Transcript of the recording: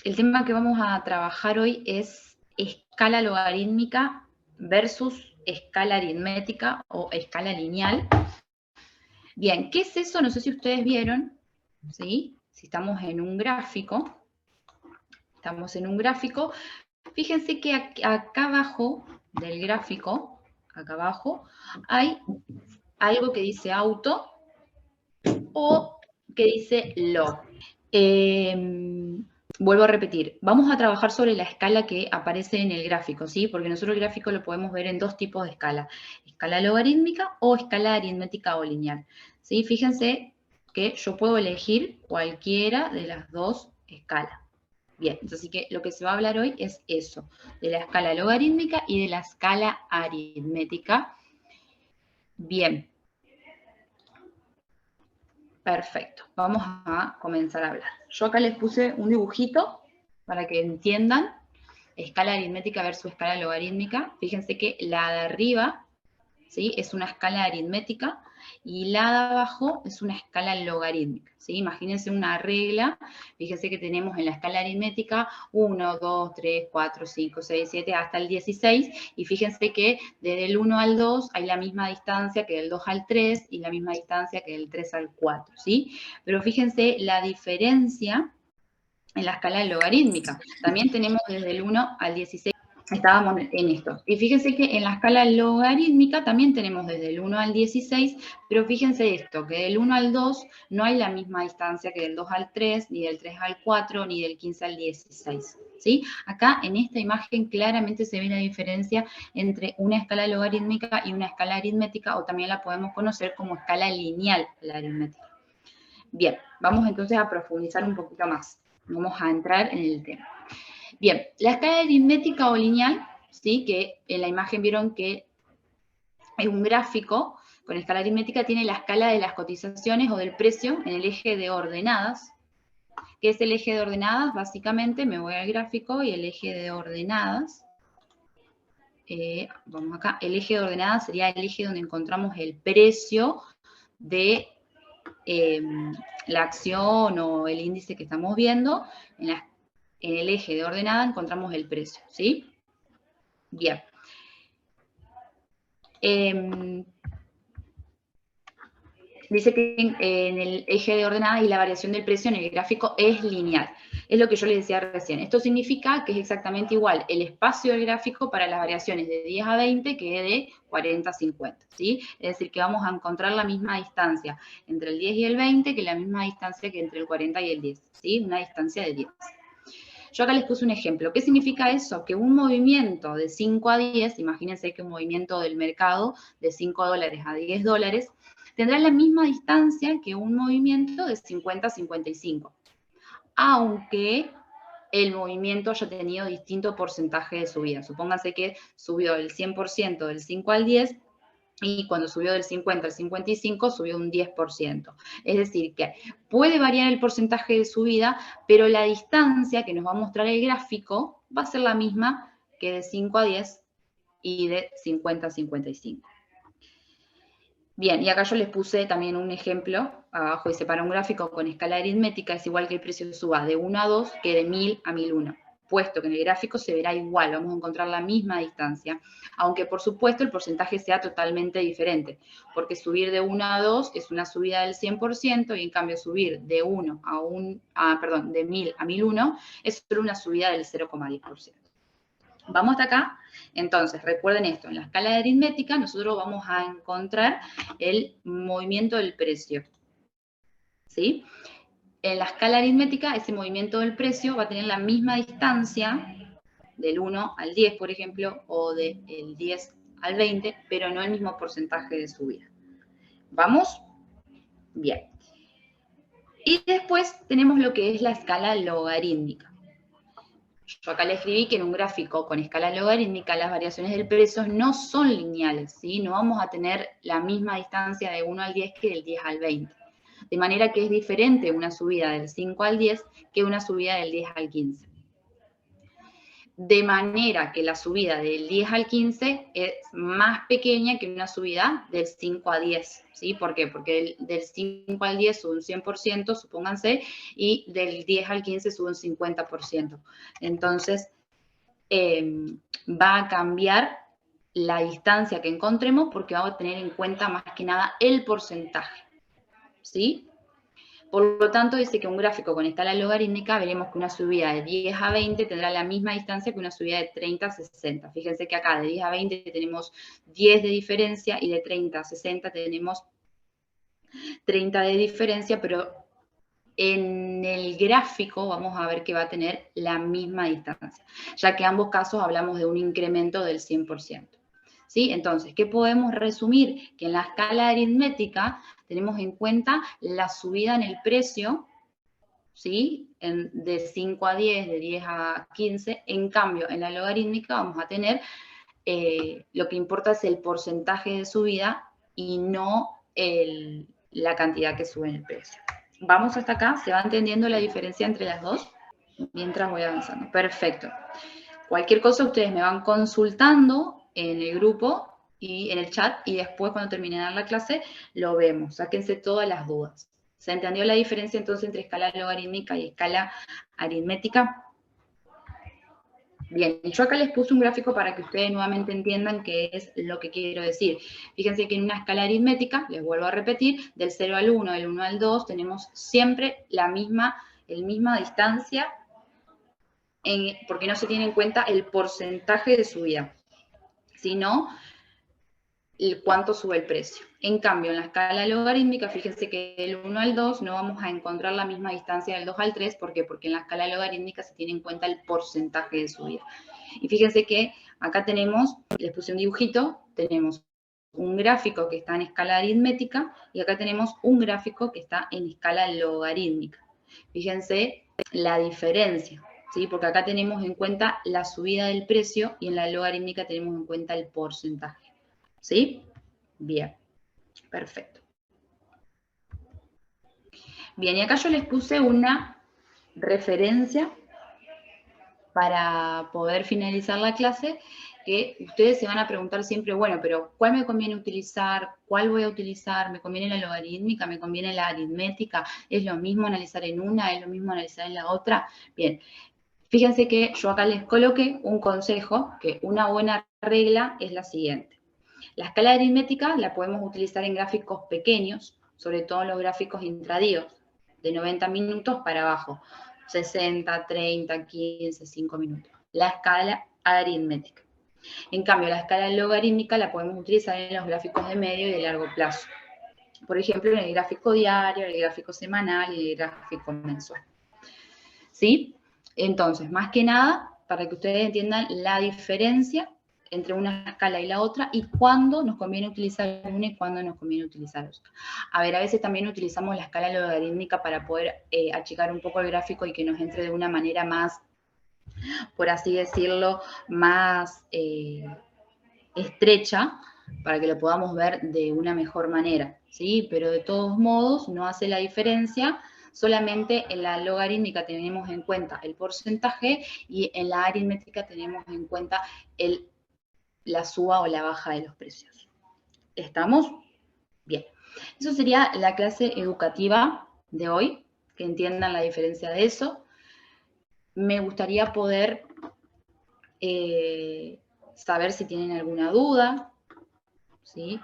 El tema que vamos a trabajar hoy es escala logarítmica versus escala aritmética o escala lineal. Bien, ¿qué es eso? No sé si ustedes vieron, ¿sí? Si estamos en un gráfico, fíjense que acá abajo del gráfico, acá abajo, hay algo que dice auto o que dice log. Vuelvo a repetir, vamos a trabajar sobre la escala que aparece en el gráfico, ¿sí? Porque nosotros el gráfico lo podemos ver en dos tipos de escala, escala logarítmica o escala aritmética o lineal, ¿sí? Fíjense que yo puedo elegir cualquiera de las dos escalas. Bien, así que lo que se va a hablar hoy es eso, de la escala logarítmica y de la escala aritmética. Bien, perfecto, vamos a comenzar a hablar. Yo acá les puse un dibujito para que entiendan escala aritmética versus escala logarítmica. Fíjense que la de arriba, ¿sí?, es una escala aritmética y la de abajo es una escala logarítmica, ¿sí? Imagínense una regla, fíjense que tenemos en la escala aritmética 1, 2, 3, 4, 5, 6, 7, hasta el 16, y fíjense que desde el 1 al 2 hay la misma distancia que del 2 al 3 y la misma distancia que del 3 al 4, ¿sí? Pero fíjense la diferencia en la escala logarítmica. También tenemos desde el 1 al 16, estábamos en esto. Y fíjense que en la escala logarítmica también tenemos desde el 1 al 16, pero fíjense esto, que del 1 al 2 no hay la misma distancia que del 2 al 3, ni del 3 al 4, ni del 15 al 16. ¿Sí? Acá en esta imagen claramente se ve la diferencia entre una escala logarítmica y una escala aritmética, o también la podemos conocer como escala lineal, la aritmética. Bien, vamos entonces a profundizar un poquito más. Vamos a entrar en el tema. Bien, la escala aritmética o lineal, ¿sí?, que en la imagen vieron que es un gráfico con escala aritmética, tiene la escala de las cotizaciones o del precio en el eje de ordenadas. ¿Qué es el eje de ordenadas? Básicamente me voy al gráfico y el eje de ordenadas, vamos acá, el eje de ordenadas sería el eje donde encontramos el precio de la acción o el índice que estamos viendo. En el eje de ordenada encontramos el precio, ¿sí? Bien. Dice que en el eje de ordenada y la variación del precio en el gráfico es lineal. Es lo que yo les decía recién. Esto significa que es exactamente igual el espacio del gráfico para las variaciones de 10 a 20 que de 40 a 50, ¿sí? Es decir, que vamos a encontrar la misma distancia entre el 10 y el 20 que la misma distancia que entre el 40 y el 10, ¿sí? Una distancia de 10. Yo acá les puse un ejemplo. ¿Qué significa eso? Que un movimiento de 5 a 10, imagínense que un movimiento del mercado de 5 dólares a 10 dólares, tendrá la misma distancia que un movimiento de 50 a 55, aunque el movimiento haya tenido distinto porcentaje de subida. Supónganse que subió el 100% del 5 al 10, y cuando subió del 50 al 55 subió un 10%. Es decir, que puede variar el porcentaje de subida, pero la distancia que nos va a mostrar el gráfico va a ser la misma que de 5 a 10 y de 50 a 55. Bien, y acá yo les puse también un ejemplo, abajo dice, para un gráfico con escala aritmética es igual que el precio suba de 1 a 2 que de 1000 a 1001, puesto que en el gráfico se verá igual, vamos a encontrar la misma distancia, aunque por supuesto el porcentaje sea totalmente diferente, porque subir de 1 a 2 es una subida del 100% y en cambio subir de 1 de 1000 a 1001 es solo una subida del 0,10%. ¿Vamos hasta acá? Entonces, recuerden esto, en la escala de aritmética nosotros vamos a encontrar el movimiento del precio, ¿sí? En la escala aritmética, ese movimiento del precio va a tener la misma distancia del 1 al 10, por ejemplo, o del 10 al 20, pero no el mismo porcentaje de subida. ¿Vamos? Bien. Y después tenemos lo que es la escala logarítmica. Yo acá le escribí que en un gráfico con escala logarítmica las variaciones del precio no son lineales, ¿sí? No vamos a tener la misma distancia de 1 al 10 que del 10 al 20. De manera que es diferente una subida del 5 al 10 que una subida del 10 al 15. de manera que la subida del 10 al 15 es más pequeña que una subida del 5 a 10, ¿sí? ¿Por qué? Porque del 5 al 10 sube un 100%, supónganse, y del 10 al 15 sube un 50%. Entonces, va a cambiar la distancia que encontremos porque vamos a tener en cuenta más que nada el porcentaje, ¿sí? Por lo tanto, dice que un gráfico con escala logarítmica, veremos que una subida de 10 a 20 tendrá la misma distancia que una subida de 30 a 60. Fíjense que acá de 10 a 20 tenemos 10 de diferencia y de 30 a 60 tenemos 30 de diferencia, pero en el gráfico vamos a ver que va a tener la misma distancia, ya que en ambos casos hablamos de un incremento del 100%. ¿Sí? Entonces, ¿qué podemos resumir? Que en la escala aritmética tenemos en cuenta la subida en el precio, ¿sí? De 5 a 10, de 10 a 15. En cambio, en la logarítmica vamos a tener, lo que importa es el porcentaje de subida y no la cantidad que sube en el precio. ¿Vamos hasta acá? ¿Se va entendiendo la diferencia entre las dos? Mientras voy avanzando. Perfecto. Cualquier cosa ustedes me van consultando en el grupo y en el chat y después cuando termine de dar la clase lo vemos. Sáquense todas las dudas. ¿Se entendió la diferencia entonces entre escala logarítmica y escala aritmética? Bien, yo acá les puse un gráfico para que ustedes nuevamente entiendan qué es lo que quiero decir. Fíjense que en una escala aritmética, les vuelvo a repetir, del 0 al 1, del 1 al 2, tenemos siempre la misma distancia, porque no se tiene en cuenta el porcentaje de subida, sino cuánto sube el precio. En cambio, en la escala logarítmica, fíjense que del 1 al 2 no vamos a encontrar la misma distancia del 2 al 3. ¿Por qué? Porque en la escala logarítmica se tiene en cuenta el porcentaje de subida. Y fíjense que acá tenemos, les puse un dibujito, tenemos un gráfico que está en escala aritmética y acá tenemos un gráfico que está en escala logarítmica. Fíjense la diferencia, ¿sí? Porque acá tenemos en cuenta la subida del precio y en la logarítmica tenemos en cuenta el porcentaje. ¿Sí? Bien, perfecto. Bien, y acá yo les puse una referencia para poder finalizar la clase, que ustedes se van a preguntar siempre, bueno, pero ¿cuál me conviene utilizar? ¿Cuál voy a utilizar? ¿Me conviene la logarítmica? ¿Me conviene la aritmética? ¿Es lo mismo analizar en una? ¿Es lo mismo analizar en la otra? Bien, fíjense que yo acá les coloqué un consejo, que una buena regla es la siguiente. La escala aritmética la podemos utilizar en gráficos pequeños, sobre todo en los gráficos intradíos, de 90 minutos para abajo, 60, 30, 15, 5 minutos. La escala aritmética. En cambio, la escala logarítmica la podemos utilizar en los gráficos de medio y de largo plazo. Por ejemplo, en el gráfico diario, en el gráfico semanal y en el gráfico mensual. ¿Sí? Entonces, más que nada, para que ustedes entiendan la diferencia entre una escala y la otra y cuándo nos conviene utilizar una y cuándo nos conviene utilizar otra. A ver, a veces también utilizamos la escala logarítmica para poder achicar un poco el gráfico y que nos entre de una manera más, por así decirlo, más estrecha, para que lo podamos ver de una mejor manera, ¿sí? Pero de todos modos no hace la diferencia. Solamente en la logarítmica tenemos en cuenta el porcentaje y en la aritmética tenemos en cuenta la suba o la baja de los precios. ¿Estamos? Bien. Eso sería la clase educativa de hoy, que entiendan la diferencia de eso. Me gustaría poder saber si tienen alguna duda, ¿sí?